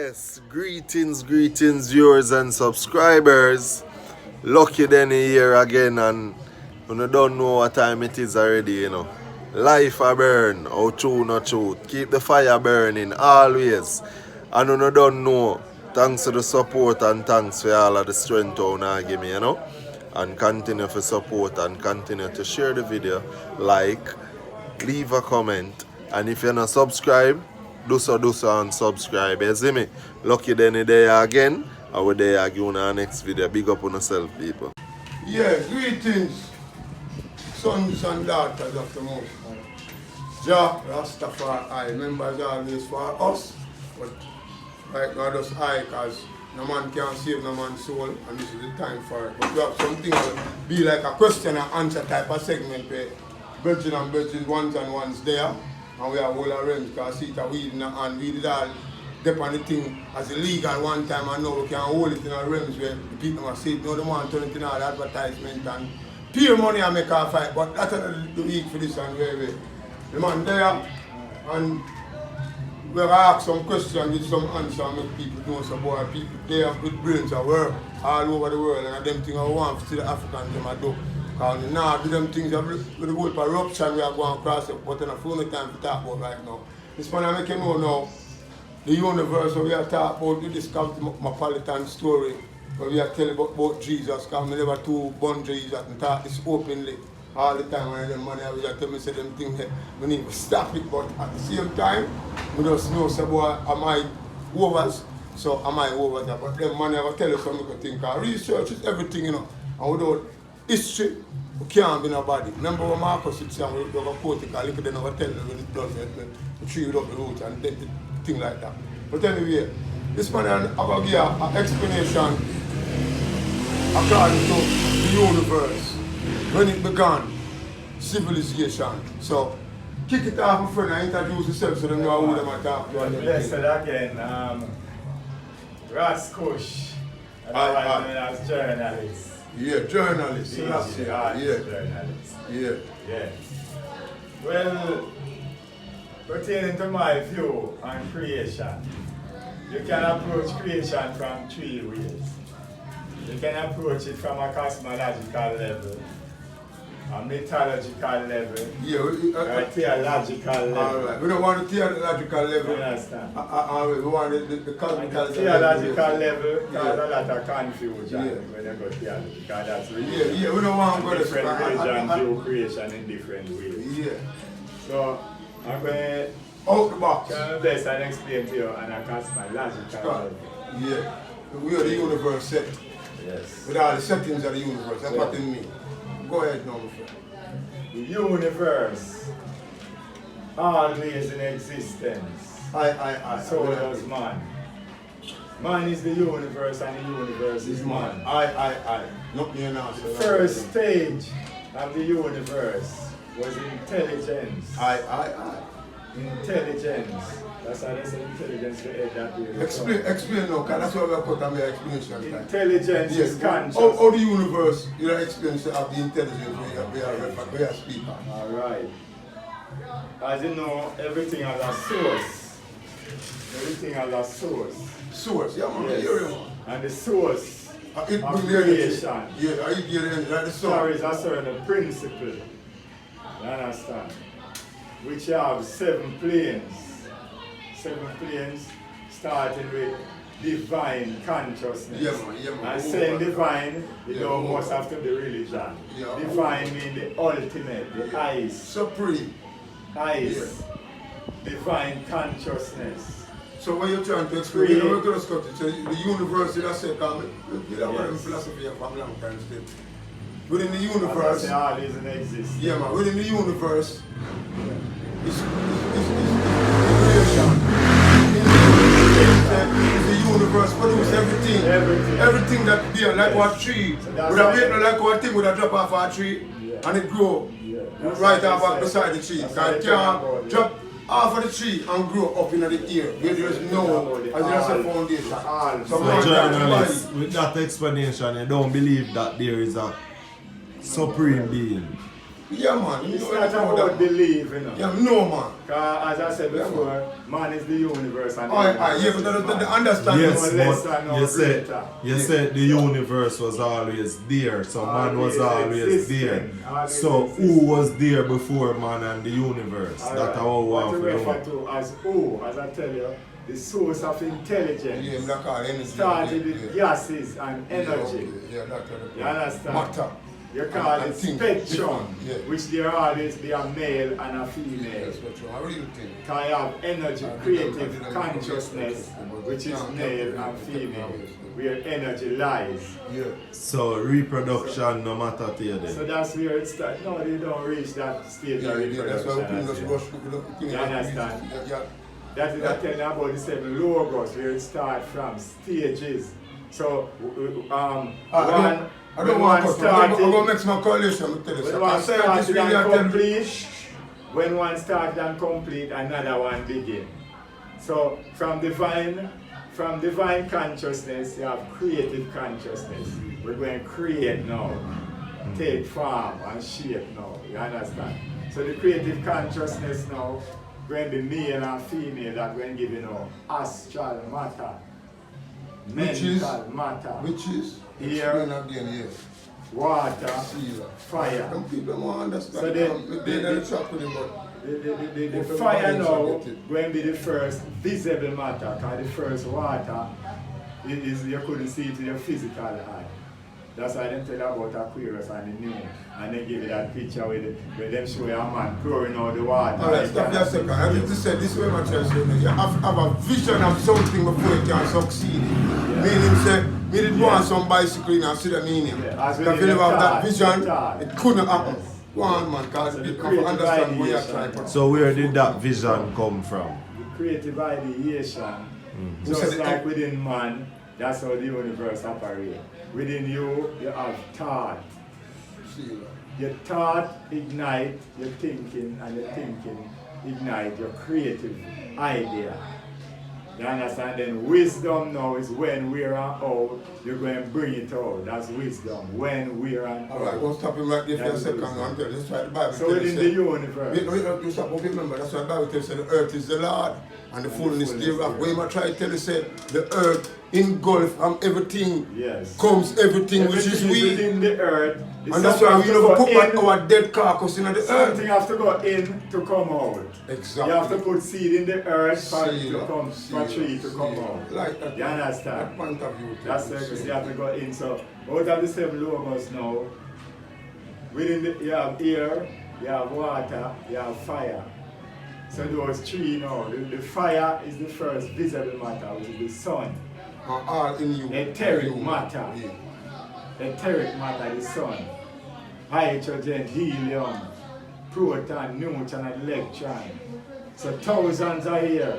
Yes, greetings, viewers and subscribers. Lucky Denny here again, and you don't know what time it is already. Life a burn, how true not true. Keep the fire burning always. And you don't know, thanks to the support and thanks for all of the strength you give me, And continue to support and continue to share the video, like, leave a comment, and if you're not subscribed, do so and subscribe. You see me? Lucky Denny there again. I will there again in our next video. Big up on yourself, people. Yeah, greetings, sons and daughters of the Most High. Jah Rastafari, members always for us, but right now just I, because no man can save no man's soul, and this is the time for it. But we have something that will be like a question and answer type of segment where Virgin and Virgin ones and ones there, and we have all our realms, because I see it a weed in the hand, weed it all, depend on the thing as illegal one time, and now we can hold it in our realms where the people must see it, now they want to turn it in all advertisement and pure money and make a fight, but that's the week for this and where the man there, and we have asked some questions with some answers and make people know some boy, people there with brains at work all over the world, and them things I want to see the Africans them do. Because now do them things with the whole corruption we are going across it, but in a phone time to talk about right now. This man I make you know now, the universe where we are talking about, we discovered the Napolitan story, where we are telling about Jesus, because we never too born Jesus and talk this openly all the time. When them money we just tell me say them things we need to stop it, but at the same time, we just know say boy, am I overs? So am I over there? But them money will tell us something to think. Research is everything, and without history, we can't be nobody. Remember when Marcus would say, we're going to quote it, because they never tell them when it does it, the tree without the root and thing like that. But anyway, this man I'm going to give an explanation according to the universe, when it began, civilization. So, kick it off, my friend, and introduce yourself so they know who them are talking to. Blessed again, Ross Kush, as journalist. Yeah, journalist. Journalist. Yeah. Well, pertaining to my view on creation, you can approach creation from three ways. You can approach it from a cosmological level, a mythological level, a theological level. All right. We don't want the theological level. You understand? We want the cosmical level. Theological level cause a lot of confusion when you go theological. That's really we don't want to go different religions view creation in different ways. Yeah. So I'm going to out the box. try my best and explain to you on a cosmological level. Yeah. We are the universe set. Yes. With all the settings of the universe. That's what it means. Go ahead now, my friend. The universe always in existence. I. So does man. Man is the universe and the universe is man. I. Not me now. The first stage of the universe was intelligence. I. Intelligence. That's how they say intelligence to head that way. Explain now, because that's why we are put on the explanation. Intelligence is conscious. How the universe, you know, experience of the intelligence we are speaking. Alright. As you know, everything has a source. Everything has a source. Source, yeah, man. Yes. Yeah. And the source It of bring the energy. creation. Yeah, I get it, like the sun. There is a certain principle. You understand? Which have 7 planes. 7 planes starting with divine consciousness. Yeah, man. And saying divine, you don't must have to be religion. Yeah. Divine means the ultimate, the highest. Supreme. Highest. Divine consciousness. So what you're trying to explain, you know, we're going to discuss it. So the universe, that's it, that's philosophy from a long time still. Within the universe, All is in existence. yeah, man, within the universe, it's creation. It's the universe produce everything. Everything that be like what tree. So Would have been like what thing would have drop off a tree and it grow right off beside the tree. Because it can't drop off of the tree and grow up in the air where there is no, as there's a foundation. So journalists, with that explanation, you don't believe that there is a supreme being. Yeah, man. You It's know, not you know about that, belief, you know. yeah, no, man. As I said before, man is the universe and the Yeah, but the understanding. Yes, no less but and no you said greater. the universe was always there, so man was always there. existing, always So existing. who was there before man and the universe? All That's right. how we What want you to refer know. to as O, as I tell you, the source of intelligence. Yeah, black energy. Started with gases and energy. Yeah, that's You understand? Matter. You call And it think spectrum, different, yeah. which there always be a male and a female. That's what you, a real thing. Can you have energy, I creative didn't consciousness, which is male and female, where energy lies. Yeah. So reproduction no matter to you So then. that's where it starts. No, they don't reach that stage of Yeah, that's why we reproduction. just as rush yet. people up. You understand? Yeah. That is I tell you about the 7 logos, where it starts from stages. So, I don't want to cut. I'm going to make some correlation. I'm tell you. when So one I say this started really, I and tell complete, when one started and complete, another one begin. So from divine consciousness, you have creative consciousness. We're going to create now, take form and shape now. You understand? So the creative consciousness now going to be male and female that going to give you know astral matter, Which is? mental matter, Which is? Here. Explain again, yes. water, Seal. fire. Some people don't understand. So the fire now going to be the first visible matter, because the first water is you couldn't see it with your physical eye. That's why they tell you about Aquarius and the moon, and they give you that picture where them show you a man pouring out the water. Alright, stop there a second. I need to say this way my church say, you have a vision of something before you can succeed. Yeah. Meaning say, me did go on some bicycle and see the meaning. Yeah, as If we you never have that the vision, thought. it couldn't happen. Yes. Go on man, because So you the have to understand creative where you're ideation. trying to. So where did that vision come from? The creative ideation, Who just said it? like within man, that's how the universe operates. Within you, you have thought. See, Your thought ignite your thinking, and your thinking ignite your creative idea. You understand? Then wisdom now is when, where, and how you're going to bring it out. That's wisdom. When, where, and Alright, how. go stop him right there for a That's second. wisdom. I'm telling you, that's why the Bible So tells within you, the say- universe. Wait, you stop, okay, remember, that's why the Bible tells you the earth is the Lord and the fullness thereof. When I try to tell you, say, the earth engulf from everything Yes. comes everything which is Everything we. within the earth. And that's why we never put back our dead carcass in the Something earth. has to go in to come out. Exactly. You have to put seed in the earth for it Seed, to come, for seed, tree to come seed. out. Like that. You understand? That point of view. That's the because you have to go in. So out of the 7 logos now, within the, you have air, you have water, you have fire. So those 3 now, the fire is the first visible matter, which is the sun. All in you. Etheric You. matter. Yeah. Etheric matter, the sun. Hydrogen, helium, proton, neutron, and electron. So thousands are here.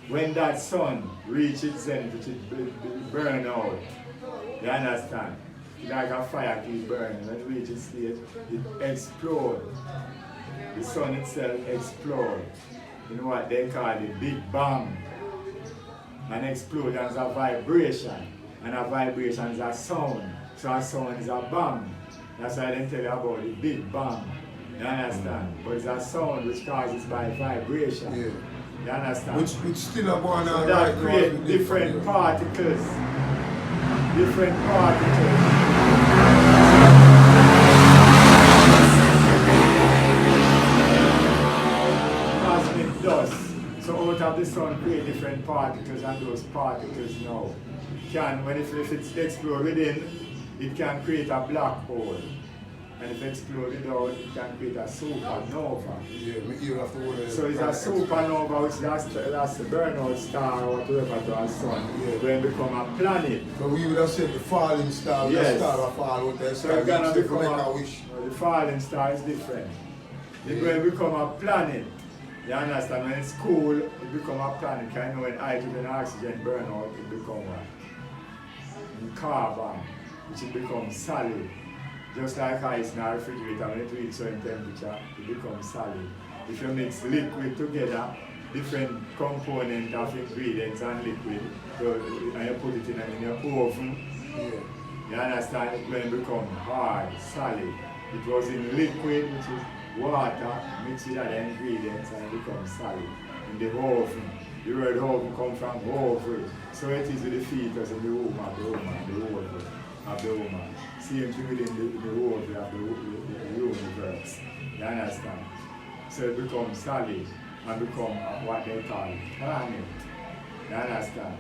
When that sun reaches its zenith, it burn out. You understand? Like a fire keep burning. When it reaches stage, it explodes. The sun itself explodes. You know what they call it? Big bang. An explosion is a vibration. And a vibration is a sound. So a sound is a bang. That's why they tell you about the big bang. You understand? But it's a sound which causes by vibration. Yeah. You understand? Which still are going on So that right now. create with different particles. Different particles. Cosmic dust. So out of the sun create different particles, and those particles now can, when if it's explode within, it can create a black hole. And if exploded out, it can create a supernova. Yeah, me ear have to hold it. So it's a supernova, which that's the burnout star or whatever to our sun, when it become a planet. So we would have said the falling star, Yes. the star will fall out there. So it's gonna to become make a, a wish. the falling star is different. It's Yeah. going to become a planet. You understand? When it's cool, it become a planet. Can you know when hydrogen and oxygen burn out, it become what? Carbon, which it becomes solid. Just like ice in a refrigerator, when it reaches certain temperature, it becomes solid. If you mix liquid together, different component of ingredients and liquid, so, and you put it in your oven, Yeah. you understand, it will become hard, solid. it was in liquid, which is water, mixed with other ingredients and it becomes solid. In the oven, the word oven comes from ovary. So it is with the fetus in the womb of the woman, the ovary of the woman. Same thing within the ovary of the universe. You understand? So it becomes solid and become what they call planet. You understand?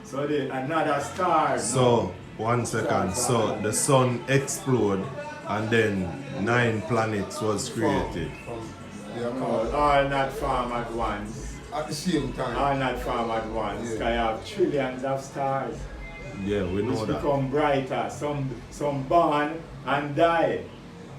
So another star. So, 1 second. So, the sun exploded and then 9 planets was created. All not form at once. At the same time. All not form at once. Yeah. Because you have trillions of stars. Yeah, we know Which that. become brighter. Some born and die.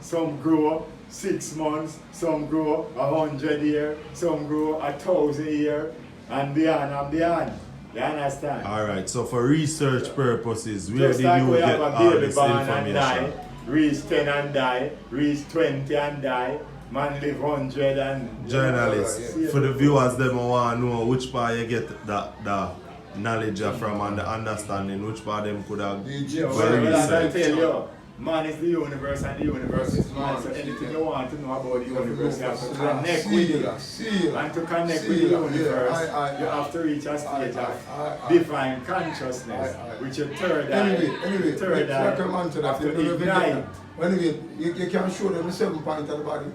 Some grow 6 months, some grow 100 years, some grow 1,000 years, and beyond and beyond. You understand? Alright, so for research purposes, where Just did like you we get have a all baby this born and die, information? reach 10 and die, reach 20 and die, man live 100 and... Journalists, Yeah. for the viewers, them want to know which part you get the knowledge from and the understanding, which part them could have Yeah, well well, as I researched. tell you, man is the universe and the universe is man. So anything you want to know about the universe, you have to connect with it. And to connect with the universe, you have to reach a stage of divine consciousness, which your third eye, Anyway, third eye, let's come on to that. have to ignite. Anyway, you can show them the 7 points of the body.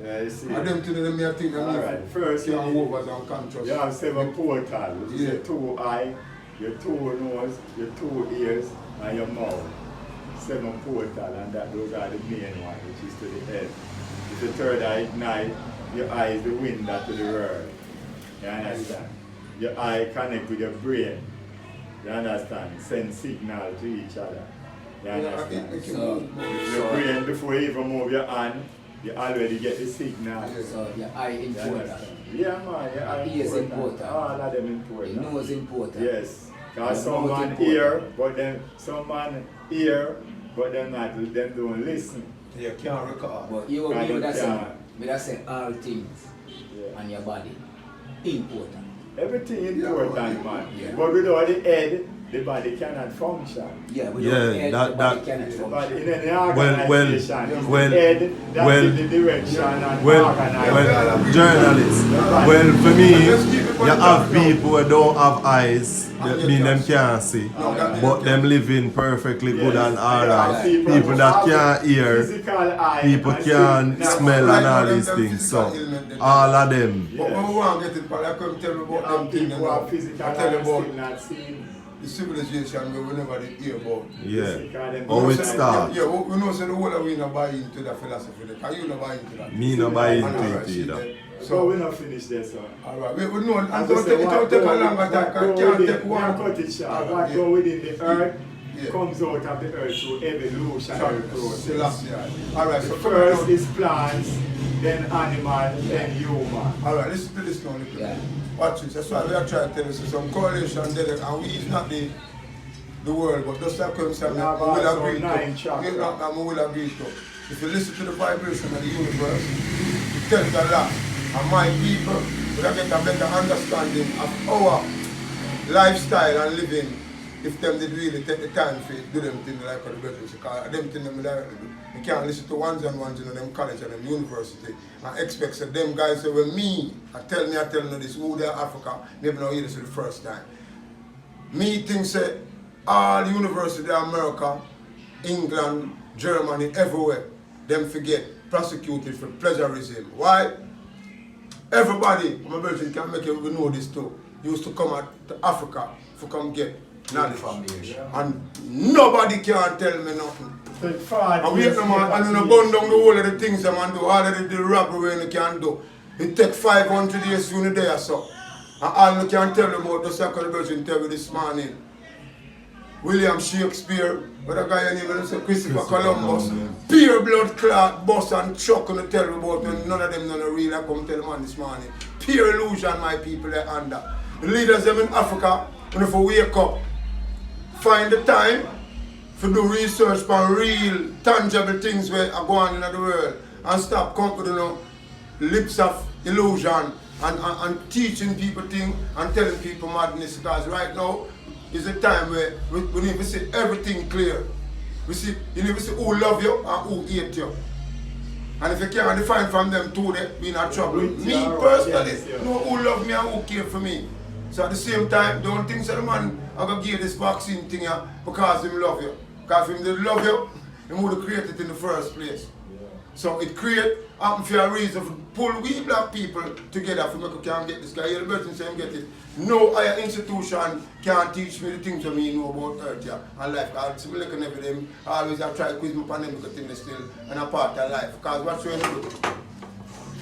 Yeah, you see. I don't think them may think them Alright, first you you can need- move as unconscious. You have 7 portals, which is Yeah. your 2 eyes, your 2 nose, your 2 ears, and your mouth. 7 portals, and those are the main ones, which is to the head. If the third eye ignite, your eye is the window to the world. You understand? Your eye connect with your brain. You understand? Send signal to each other. You understand? So, Your brain, before you even move your hand, you already get the signal. so your eye You important. understand? Yeah, man, your eye Ear is important. All of them Your important. nose important. Yes. Your Because mouth someone important. hear, but then someone hear, but them not, them don't listen. You can't record. But you Right, would have yeah. said, would have said all things Yeah. on your body important. Everything important, man. Yeah. But without the head, the body cannot function. Yeah, we Yeah, don't head, that- the body that- cannot The function. body in any Well, organization, it's well, the head that well, is the direction and Well, organize. journalists, well, for me, you have people who don't have eyes, that mean them can't see, but them living perfectly good and alright. People that can't hear, people can smell and all these things. So, all of them. But when we want to get it, but I come tell you about them And things people now. are physical I tell you and still about not seeing. the civilization where we never did hear about. Yeah. Physical How and it still- start? Yeah, we know so the whole of we not buy into that philosophy. Are you not buy into that? Me no buy into Alright, it see either. that. So we're not finished there, sir. Alright, we know, and As I don't say, take, it don't take a longer time, what it can't go take within, one. cut it short. Alright, What yeah. go within the earth Yeah. comes out of the earth through evolutionary process. Alright, The so first is plants, then animal, then human. Alright, listen to this now. Little. Yeah. Watch this. That's why we are trying to tell you so some correlation there, and we is not the world, but just like I'm saying, we Yeah, will but agree so nine chakras. to. We will agree to. If you listen to the vibration of the universe, it tells a lot. And my people will get a better understanding of our lifestyle and living if them did really take the time to do them things like the brothers. Because them things them directly do. You can't listen to ones and ones in them college and them university and expect that them guys say, well, I tell you this, who they are Africa, maybe now hear this for the first time. Me think say all university in America, England, Germany, everywhere, them forget prosecuted for plagiarism. Why? Everybody, my brother can make you know this too, used to come to Africa to come get knowledge. And nobody can tell me nothing. And we have them and you know, burn down the whole of the things them and do, all of the robbery you can do. It take 500 years to day or so. And all you can tell about the second version tell you this morning. William Shakespeare, what a guy name is Christopher Columbus, pure blood clot, bus and truck and tell you about and none of them none real I come tell man this morning. Pure illusion my people are under. The leaders them in Africa, when if we wake up, find the time to do research for real, tangible things where are going on in the world and stop coming with lips of illusion and teaching people things and telling people madness because right now is a time where we need to see everything clear. We see, you never see who love you and who hate you. And if you can't define from them two, they be in trouble. Me personally, know who love me and who care for me. So at the same time, don't think so the man I'm gonna give this vaccine thing because him love you. Because if he didn't love you, he would have created it in the first place. So it happen for a reason to pull we black people together for me can get this guy. You're the person saying get it. No higher institution can teach me the things that me know about earth here and life. Because I'm looking at them, I always have tried to quiz me upon them because they're still a part of life. Because what's going on?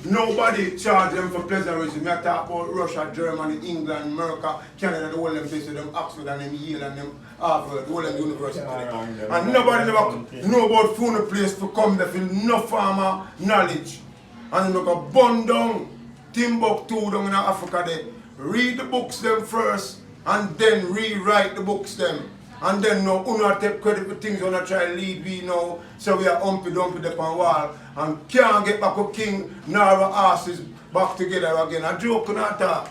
Nobody charge them for pleasurism. I talk about Russia, Germany, England, America, Canada, the whole them places, them Oxford and them Yale and them Harvard, the whole them university. And nobody never know about found a place to come there for no farmer knowledge. And you go burn down Timbuktu down in Africa there. Read the books them first and then rewrite the books them. And then no una take credit for things when I try to lead we now. So we are humpy dumpy up on wall and can't get back a king nor our asses back together again. I joke not talk.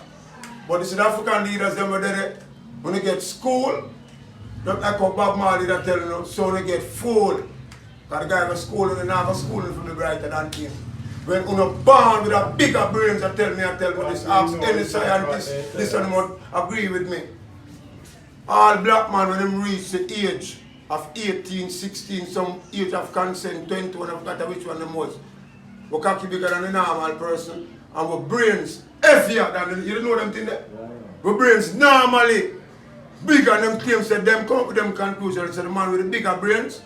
But the South African leaders them were there. When they get school, don't echo Bob Marley that telling you, so they get food. Because the guy was schooling and never schooling from the brighter than him. When you're born with a bigger brains, I tell me this, ask any scientist, this and them agree with me. All black man when them reach the age of 18, 16, some age of consent, 21, I've got which one the most. We cocky bigger than the normal person and our brains heavier than the, you don't know them thing there? Our brains normally bigger and them claims that them come up with them conclusions. So the man with the bigger brains,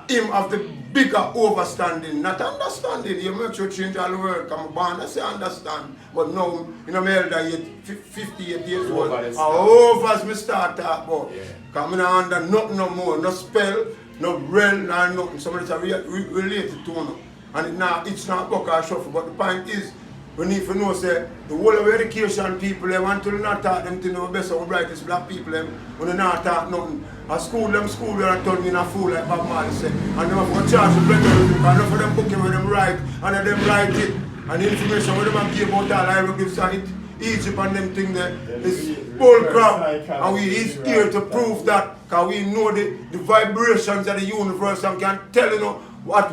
him have the bigger overstanding, not understanding. You make sure change all the world. Come born, I say understand. But now, you know, my elder 58 years old, over as me start talk about. Because I don't under nothing no more, no spell, no rel, no nothing. Somebody's related to me. And it's not book or shuffle. But the point is, we need to know, say, the whole of education people, they want to not talk them to know the best of the brightest black people, when they not talk nothing. At school, they are turning in a fool, like Bob Marley said. And they have to charge the better, because enough of them booking where them write, and them write it. And the information where them give out all hieroglyphs and it, Egypt and them thing there, is bull crap. And we is here to prove that, because we know the vibrations of the universe and can tell you know what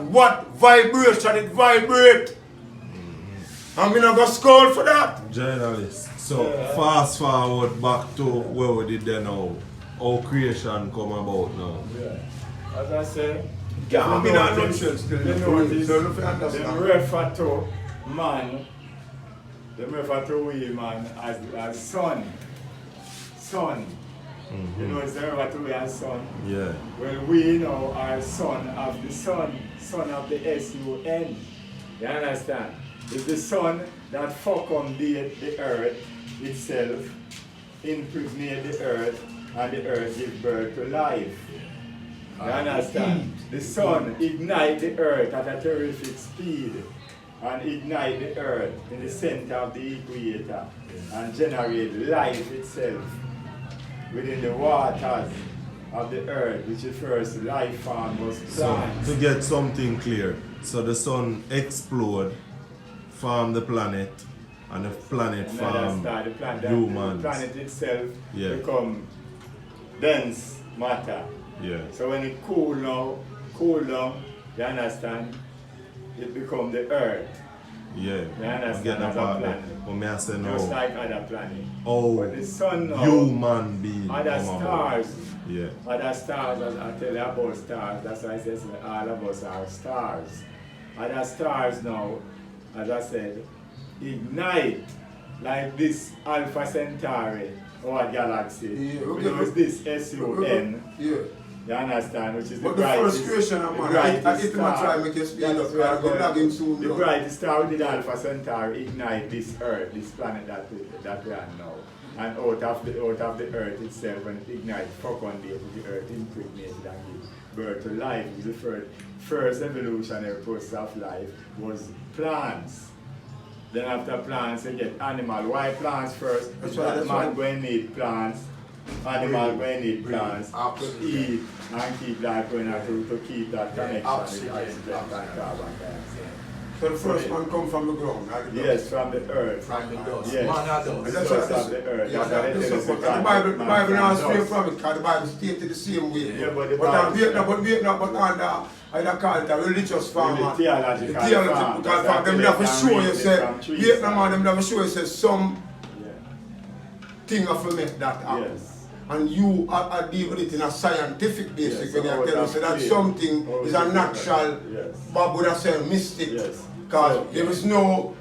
vibration it vibrates. I'm not going to scold for that. Journalist. So fast forward back to where we did there now. How creation come about now. Yeah. As I said, I'm in a nutshell still. They refer to man, they refer to we man as son. Son. You know, it's referred to we as son. Yeah. Well, we now are son of the sun, son of the S-U-N. You understand? It's the sun that fecundated the earth itself, impregnate the earth, and the earth give birth to life. You understand? The sun ignite the earth at a terrific speed and ignite the earth in the center of the equator and generate life itself within the waters of the earth, which the first life form was plant. So to get something clear, so the sun explode, form the planet, and the planet form humans. The planet itself become dense matter. Yeah. So when it cool down, you understand, it become the earth. Yeah. You understand, as a planet. Just like other planets. Oh, but the sun now, human being. other stars. Yeah. Other stars, as I tell you about stars, that's why I say all of us are stars. Other stars now, as I said, ignite like this Alpha Centauri or galaxy. Yeah, okay. You know, it's this S-U-N. Yeah. You understand? Which is but the brightest. The first question, the brightest star with the Alpha Centauri ignite this Earth, this planet that we are now. And out of the Earth itself, when it ignites, fecundated the Earth, impregnated and gives birth to life. The first evolutionary process of life was plants. Then after plants, you get animal. Why plants first? Because man going to need plants. Animal going to need plants to eat and keep that going to keep that connection with oxygen and carbon dioxide. So the first man come from the ground, not the dust. Yes, from the earth. From the dust. Yes. Man of The dust. source of the earth. Yeah, That's why they that's tell us the to call Bible man now from straight dust. from it, because the Bible stated the same way. Yeah, but the but Bible- Vietnam, but under, I call it a religious farm. Really theological farm. Theological That's farm. Them why never they show can you, read say, it from trees. Vietnam and them never show you, say, some Yeah. thing of make that happen. Yes. And you are deal with it in a scientific basis Yes, when how you tell it us that appears. something How is it a natural, Yes. Bob would have said mystic. Yes. Because So, there is no,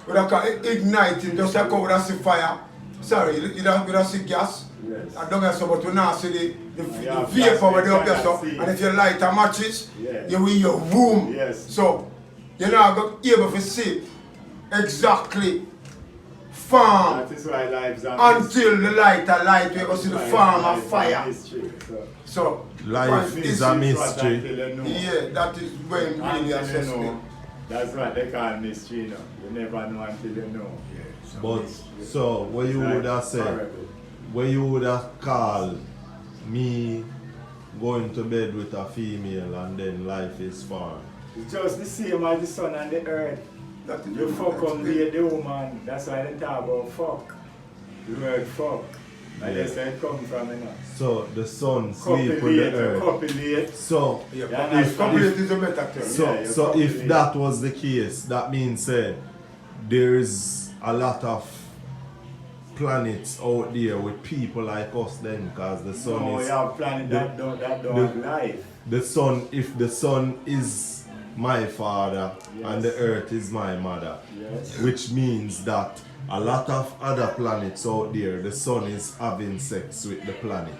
what I call it, igniting, just like how we have see fire. Sorry, you don't see gas. Yes. I don't know, so, but we now see the Yeah, vapor where they up there, gas, so, see. and if you light a matches, Yeah. you will your room. Yes. So, you're not going to be able to see exactly farm That is why lives are until the light, we go see the farm of Life fire. mystery, so. So, Life point is a mystery. Until you know. Yeah, that is when really Until you assessment. know. That's what they call mystery, you know. You never know until you know. But so what you It's would have like said, horrible. what you would have called me going to bed with a female and then life is far. It's just the same as the sun and the earth. That is You what fuck I on the woman. That's why they talk about fuck. The word fuck. And Yeah. that's where it comes from, you know. So the sun sleep with the earth. Copulate. So Yeah, Yeah, if complete is a better term. so Yeah, so you're if probably- that was the case, that means there's a lot of planets out there with people like us then, because the sun No, is you have planet that don't have life. the sun. If the sun is my father and the Yes. earth is my mother, Yes. which means that a lot of other planets out there, the sun is having sex with the planet.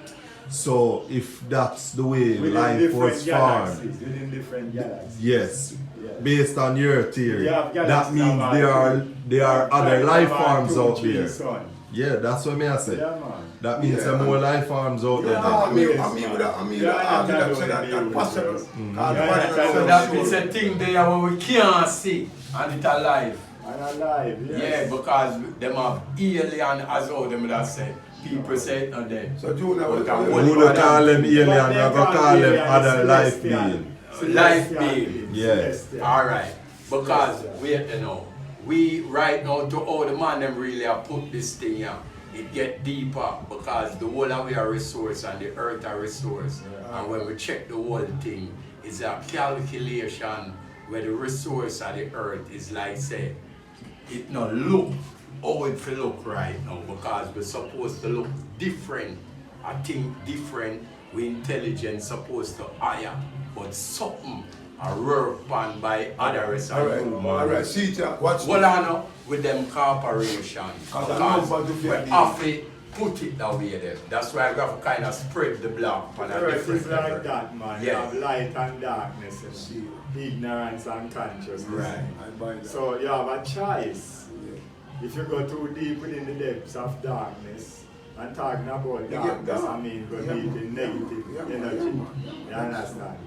So if that's the way Within life different was formed, galaxies. Within different galaxies. yes, Yes. based on your theory, You have that galaxies means that there are other planets life that have forms 2, out 3 there. sun. Yeah, that's what me I say. Yeah, man. That means Yeah. there are more life forms out there. No, then. I mean, Yes, with man. that, Yeah, argue I that don't say that know that's possible. the Because Yeah, the I Bible don't says know. That so. is a thing there where we can't see and it alive. And alive, yes. Yeah, because them have alien as how them that say. People say it not dead. So June, I But will I Who will- don't call them alien, But we they are going to call them alien, other life celestial. being. Life Celestial being. Yeah. Celestial. Alright. Because Celestial. wait you know. We right now to all the man them really have put this thing here. It get deeper because the whole of we are resource and the earth are resource. Yeah. And when we check the whole thing, it's a calculation where the resource of the earth is like say, it not look how it feel look right now because we're supposed to look different. I think different, we intelligence supposed to higher, but something are worked on by others and human. Alright, see it, watch Well, I know with them corporation. Cause I know about the we Vietnam. have to put it that way there. That's why we have to kind of spread the block on a Earth different is like level. that, man. You Yeah. have light and darkness, you know. Ignorance and consciousness. Right. I buy that. So you have a choice. Yeah. If you go too deep within the depths of darkness and talking about get darkness, dark. I mean go Yeah, deep man. in negative Yeah, man. energy. Yeah, man. You understand?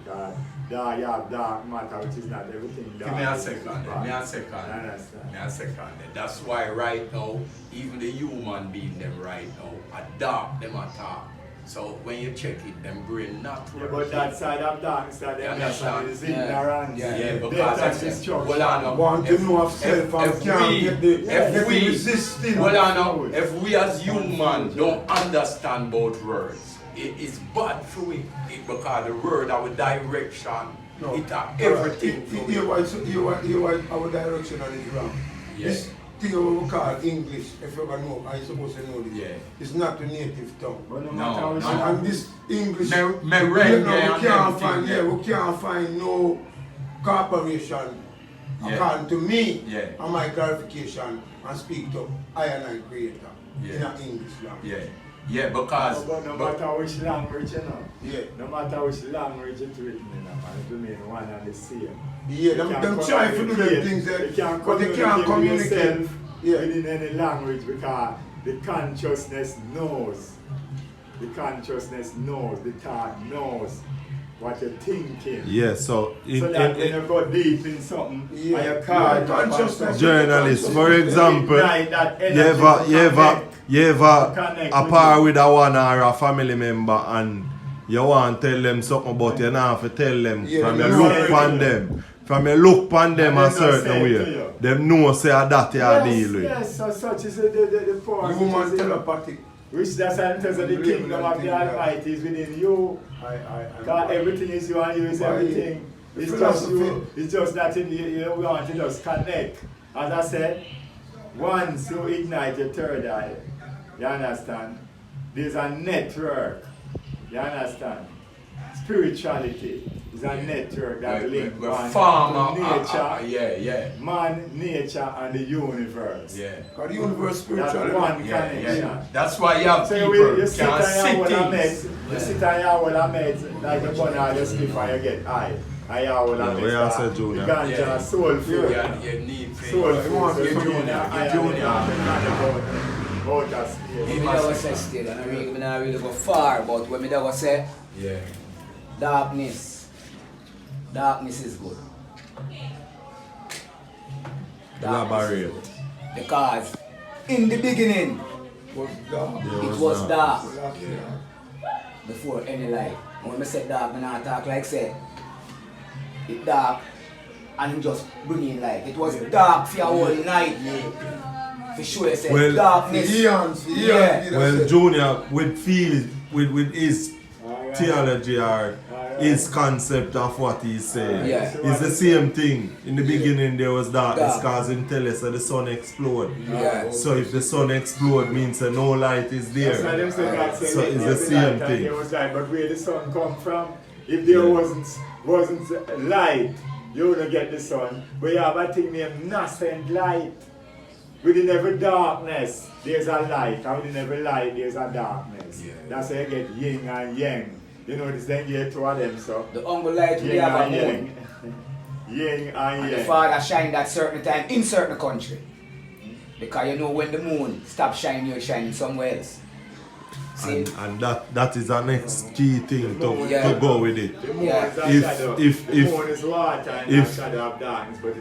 Because you have dark matter, which is not everything Give dark. me a is second. bad. Me a second. You understand? Me a second. That's why right now, even the human being them right now, are dark them attack. So when you check it, them brain not Yeah, working. but that side of darkness that they You mention understand? is Yeah. ignorance, Yeah, death because and I said, destruction. well, I know. Want to know of self and can't get the resisting. Well, I know, if we as human don't understand both words, it is bad for we because the word our direction, No. it are everything for Here we. why our direction on is wrong. Yeah. This thing we call English, if you ever know, I supposed to know this. Yeah. It's not a native tongue. But no No, matter how no. you And this English, Merengue and we can't everything, find, yeah. we can't find no corporation. Yeah. According to me, Yeah. and my clarification, and speak to I and I creator in Yeah. an English language. Yeah, yeah, because But no matter which language, you know. Yeah. No matter which language it's written in, man, it remain one and the same. Yeah, them try to do them things there, but they can't communicate. yourself Yeah. within any language because the consciousness knows. The consciousness knows, the thought knows what you're thinking. Yeah, so So that when you go deep in something, Yeah. and you call Yeah, consciousness. journalists, for example, ignite that you energy ever connect a with par you. with a one or a family member and you want to tell them something but you not have to tell them Yeah, from them you know look already. on them from a look upon them a And they don't certain say it to way, you. them know say that you deal with. Yes, so such is the power. Human telepathic. Which that's why it says that the kingdom of the Almighty is within you. God, everything is you and you is everything. It's just you. It's just that you want to just connect. As I said, once you ignite your third eye, you understand? There's a network. You understand? Spirituality is a network that links man to nature, man, nature, and the universe. Yeah. Because the universe spirituality. That's one connection. Yeah. That's why you have So people you sit can on your sit wall things. meds, you sit on your wall meds, like you burn all your spliff and you get high. And your wall Yeah, where you say, meds, Junior? the ganja, soul food. You need Soul things. food. You're junior. Out of space. Me never say still, and I not really go far, but when me never say Yeah. darkness is good. Elaborate. Because in the beginning, Was dark. it was dark Yeah. before any light. When I say dark, I not talk like say it dark and just bring in light. It was dark for a whole night. For sure, I say Well, darkness. Yeah. Well, Junior, with his theology or his concept of what he's saying, Yeah. it's the same thing. In the beginning, there was darkness Dark. because him tell us that the sun explode. Yeah. So if the sun explode, means that no light is That's why there. them say God said So let it's there the be same light, and thing. there was light. But where the sun come from, if there wasn't light, you wouldn't get the sun. But you have a thing named nascent light. Within every darkness, there's a light. And within every light, there's a darkness. Yeah. That's how you get yin and yang. You know, this then you two of them, so. The humble light we Yin have a and moon. yang. Yin and And the yang. father shine at certain time in certain country. Because you know when the moon stops shining, you're shining somewhere else. See? And that is the next key thing to Yeah. go with it. The moon Yeah. is a shadow. The moon is water and a if- shadow of darkness, but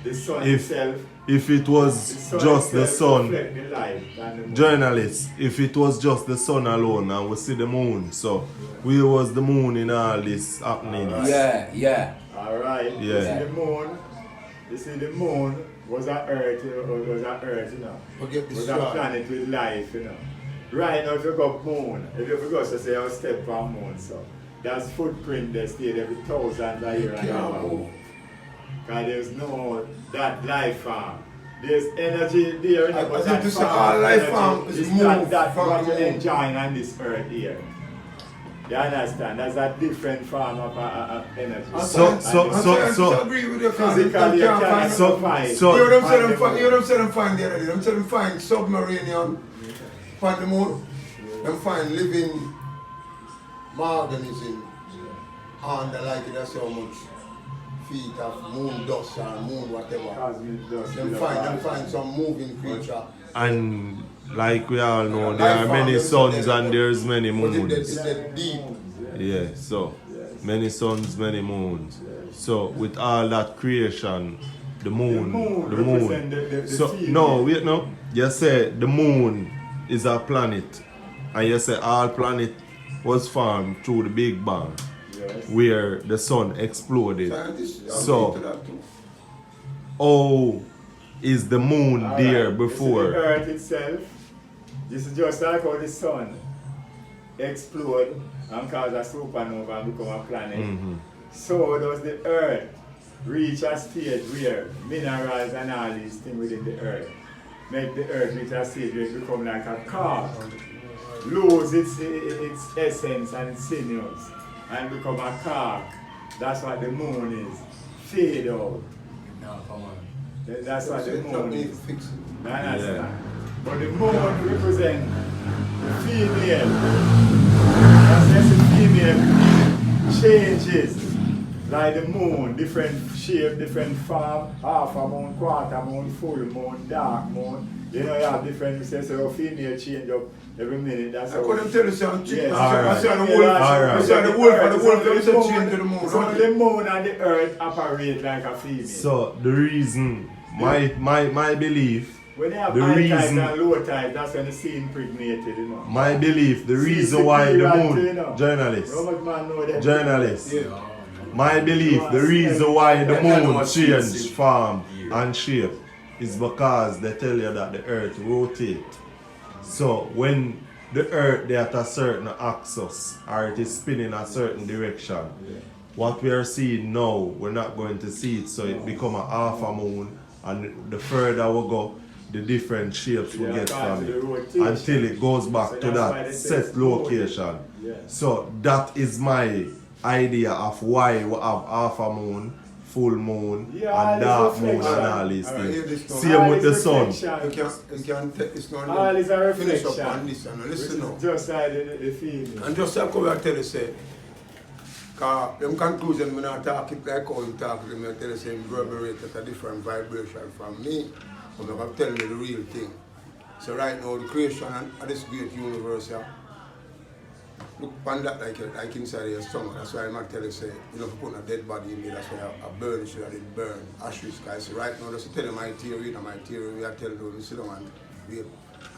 the sun if- itself, If it was just the sun, reflect the light and the moon. journalists, if it was just the sun alone and we see the moon, so where was the moon in all this happening? Yeah. Alright. Yeah. You see the moon was an earth, you know. Forget the Was a star. planet with life, you know. Right now if you go moon, if you go to say I'll step on moon, so that's footprint that stayed every thousands of years and never move. Because there's no that life form. There's energy there, you know, I but think that to say form all of life energy form is is moved not that from what the you're moon. enjoying on this earth here. You understand? That's a different form of energy. So- agree with your physically you cannot So- survive. so- You know what I'm saying? On the moon. You know what I'm saying? Find the other day. Them say them find submarine on the moon. Them find living organism on the like it. That's how much feet of moon dust or moon whatever. Cosmic dust, you Them know, find some moving creature. And like we all know, there are many suns and there's many But moons. it's deep. Yeah, so many suns, many moons. So with all that creation, the moon. represent the So field. no, wait, no. You say the moon is a planet, and you say all planet was formed through the Big Bang, Yes. where the sun exploded. Scientists So- agree to that too. How is the moon Alright, there you see before? the earth itself, this is just like how the sun explode and cause a supernova and become a planet. Mhm. So does the earth reach a stage where minerals and all these things within the earth make the earth reach a stage where it become like a car, lose its essence and its sinews and become a car. That's what the moon is. Fade out. No, come on. That's what the It's not moon need is. to fix it. You understand? Yeah. But the moon represents the female. That's the female changes. Like the moon, different shape, different form, half a moon, quarter moon, full moon, dark moon. You know, you have different, so female change up every minute. That's I how couldn't tell you something. Yes. I saw the wolf. Alright. I saw the wolf and the wolf them said change to the moon. So the moon and the earth operate like a female. So the reason, my belief, When they have the high reason- tide and low tide, that's when the sea impregnated, you know. my belief, the See, reason it's why the superior moon, to, you know. journalists, How much man know that? journalists, Yeah. My belief, the reason why the moon changed form and shape is because they tell you that the earth rotates. So when the earth is at a certain axis or it is spinning a certain direction, what we are seeing now, we're not going to see it, so it become a half a moon, and the further we go, the different shapes we get from it until it goes back to that set location. So that is my idea of why we have half a moon, full moon, and dark moon and all these things. Same with the sun. You can take this now All is a finish reflection. up on this and listen now. Just like the feeling. And just like I tell you, say, because them conclusion, when I talk it like how you talk to them, I tell you, say, reverberate at a different vibration from me, but I'm going to tell you the real thing. So right now, the creation of this great universe, look upon that like inside your stomach. That's why I'm not telling you, say, you know, if you put a dead body in there, that's why I burn, should have burn, ashes, guys. So right now, just tell you my theory, and my theory, I tell you, sit down and wait,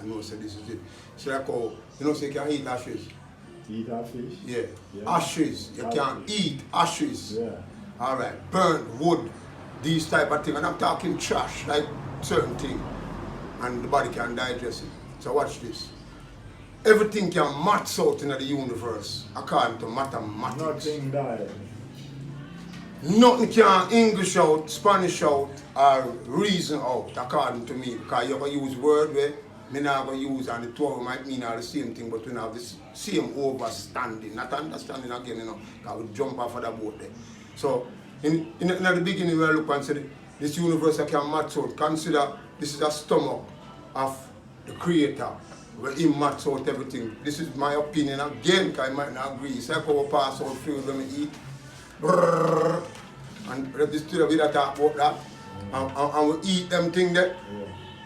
I know, say, this is it. So like how, you know, say, you can eat ashes. Eat a fish? Yeah. Yeah. Ashes. You can't eat ashes. Yeah. Alright. Burn wood. These type of things. And I'm talking trash, like certain thing. And the body can digest it. So watch this. Everything can max out in the universe according to mathematics. Nothing died. Nothing can English out, Spanish out, or reason out according to me. Because you're going to use word where me not going to use, and the two of them might mean all the same thing, but we have the same overstanding, not understanding again, you know, because we jump off of the boat there. So, in the beginning, we look and say, this universe I can match out. Consider this is a stomach of the Creator, where He match out everything. This is my opinion again, because I might not agree. It's like how we pass out food when we eat. Brrr, and this still we talk about that. And we eat them things there.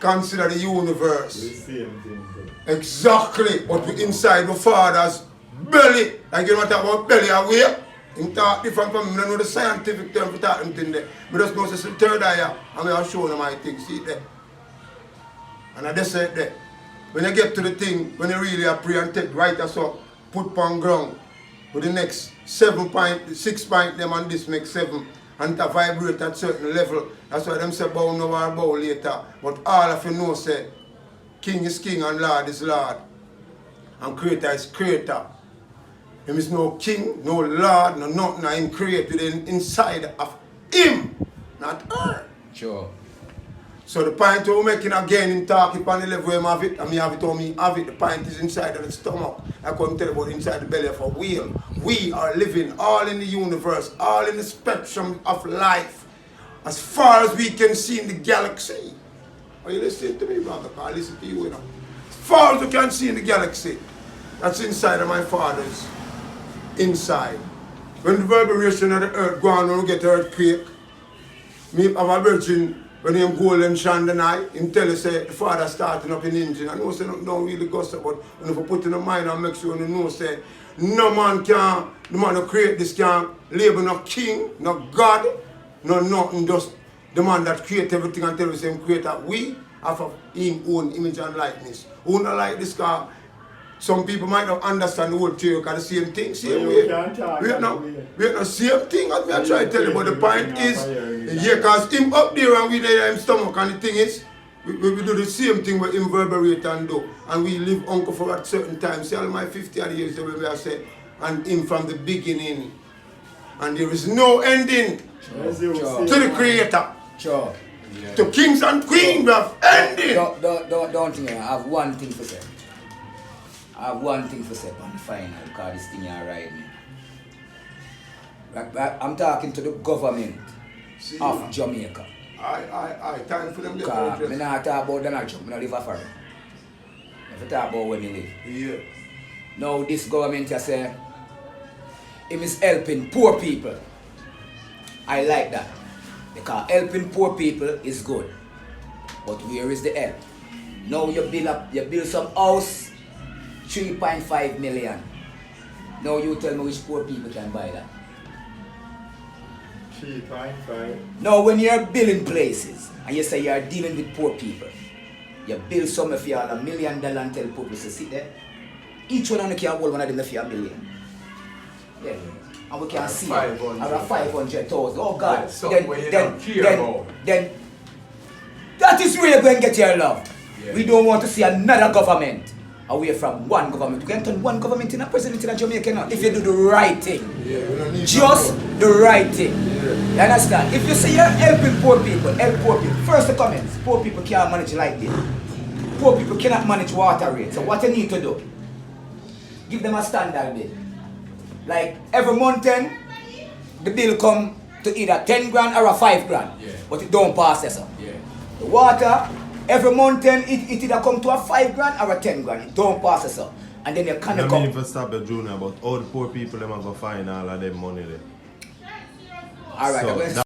Consider the universe. The same thing. Exactly. But we inside the Father's belly. Like you know what about belly away? Him talk different from me. I know the scientific term for talking thing there. But just know it's the third eye and I show them my thing. See it there. And I just said there. When you get to the thing, when you really pray and take right as up, put on ground. With the next 7 point, 6 point them and this makes 7. And to vibrate at certain level. That's why them say bow now or bow later. But all of you know say, King is King and Lord is Lord. And Creator is Creator. Him is no King, no Lord, no nothing. No, Him created inside of Him, not her. Sure. So the point we're making again in talking upon the level where I have it, and me have it or me have it, the point is inside of the stomach. I couldn't tell you about inside the belly of a whale. We are living all in the universe, all in the spectrum of life, as far as we can see in the galaxy. Are you listening to me, brother? I listen to you, you know. As far as we can see in the galaxy, that's inside of my Father's inside. When the reverberation of the earth go on, when we get earthquake, me have a virgin. When him golden chandelier, him tell us say the Father starting up in engine. I know say don't really go so, but when you put in the mind and make sure you know say no man can, the man who create this can label no king, no God, no nothing, just the man that create everything and tell us him creator. We have him own image and likeness. Who not like this car? Some people might not understand the whole theory because the same thing, same way. We're not same thing as me I try to tell you, but the point is, yeah, because him up there and we there in his stomach, and the thing is, we do the same thing with him reverberate and do. And we live uncle for a certain time. See all my 50 odd years when I say, and him from the beginning. And there is no ending to the Creator. Sure. Yeah. To kings and queens, we have ending. Don't think I have one thing to say. I have one thing to say on the final because this thing you're riding. I'm talking to the government of Jamaica. Time for them to address. I'm not talking about Donald Trump, I don't live a foreign. I'm talking about when you live. Yeah. Now this government you say, him is helping poor people. I like that. Because helping poor people is good. But where is the help? Now you build some house. 3.5 million. Now you tell me which poor people can buy that. 3.5. Now when you're building places and you say you're dealing with poor people, you build some of you all $1 million and tell people to sit there. Each one of them can hold one of them for $1 million. Yeah. and we can Or see 500,000. or 500,000. Oh God. That's something where you don't care about. then that is where you're going to get your love. Yeah. We don't want to see another government away from one government. We can turn one government in a president in Jamaica now if you do the right thing. Yeah, we don't need Just no the right thing. Yeah. You understand? If you say you're helping poor people, help poor people. First the comments, poor people can't manage like this. Poor people cannot manage water rates. So what you need to do? Give them a standard bill. Like every month then, the bill come to either 10 grand or a 5 grand. Yeah. But it don't pass this up. Yeah. The water, every month then, it either come to a 5 grand or a 10 grand. It don't pass this up. And then you can't I come. mean, if I stop the junior, but all the poor people, them are going to find all of them money there. Alright, So, I'm going to